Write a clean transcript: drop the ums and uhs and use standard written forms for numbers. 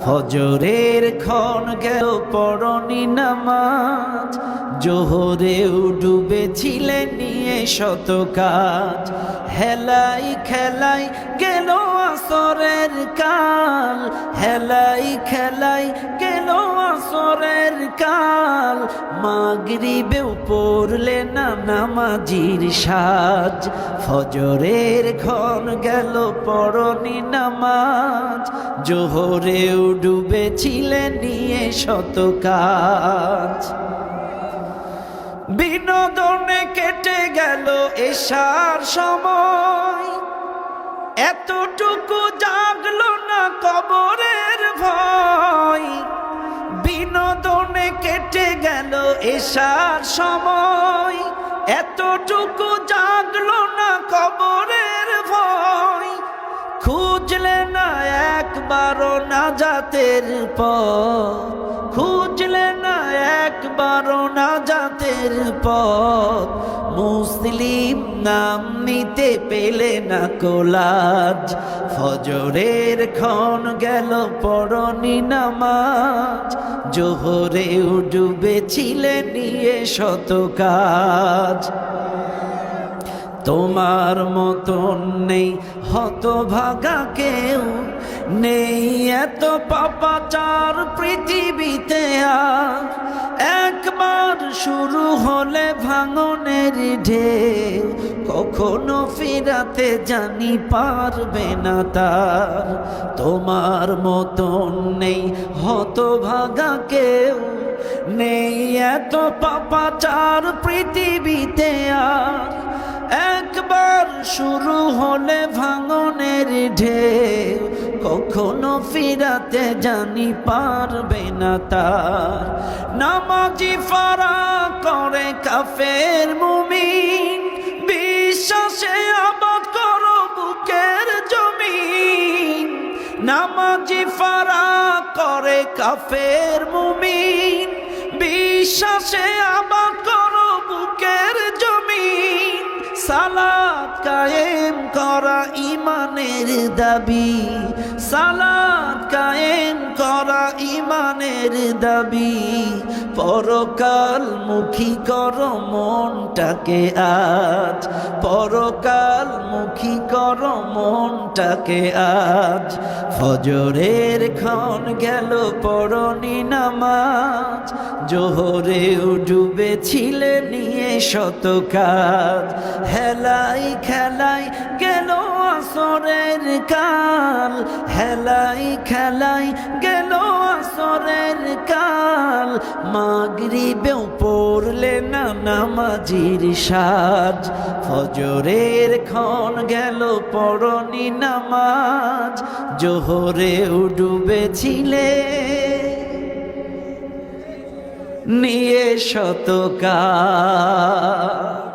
ফজরের ক্ষণ গেল পড়নি নামাজ, জোহরেও ডুবেছিলে নিয়ে শত কাজ। হেলাই খেলাই গেল আসরের কাল, হেলাই খেলাই গেল আসরের কাল। মাগরিবেও পড়লে না নামাজির সাজ। ফজরের ক্ষণ গেল পড়নি নামাজ, জোহরেও ডুবেছিলে নিয়ে শত কাজ। বিনোদনে কেটে গেল এশার সময়, এতটুকু জাগলো না কবরের ভয়। বিনোদনে কেটে গেল এশার সময়, এতটুকু জাগলো না কবরের ভয়। খুঁজলে না একবারও নাজাতের পথ, খুঁজলে না একবারও নাজাতের পথ। মুসলিম নাম নিতে পেলে না কোলাজ। ফজরের ক্ষণ গেল পড়নি নামাজ, জোহরেও ডুবেছিলে নিয়ে শত কাজ। তোমার মতন নেই হতভাগা কেউ, নেই এত পাপাচার পৃথিবীতে আর। একবার শুরু হলে ভাঙনের ঢেউ, কখনো ফিরাতে জানি পারবে না তার। তোমার মতন নেই হতভাগা কেউ, নেই এত পাপাচার পৃথিবীতে আর। একবার শুরু হলে ভাঙনের ঢেউ, কখনো ফিরাতে জানি পারবে না তার। নামাজি ফারা করে কাফের মুমিন, বিশ্বাসে আবাদ করো বুকের জমিন। নামাজি ফারা করে কাফের মুমিন, বিশ্বাসে আবাদ করো বুকের জমিন। সালাত কায়েম করা ইমানের দাবি, সালাত কায়েম করা ইমানের দাবি। পরকাল মুখী করো মনটাকে আজ, পরকাল মুখী করো মনটাকে আজ। ফজরের ক্ষণ গেল পড়নি নামাজ, জোহরেও ডুবেছিলে নিয়ে শত কাজ। হেলাই খেলাই গেল আসরের কাল, হেলাই খেলাই গেল আসরের কাল। মাগরিবেও পড়লে না নামাজির সাজ। ফজরের ক্ষণ গেল পড়নি নামাজ, জোহরেও ডুবেছিলে নিয়ে শত কাজ।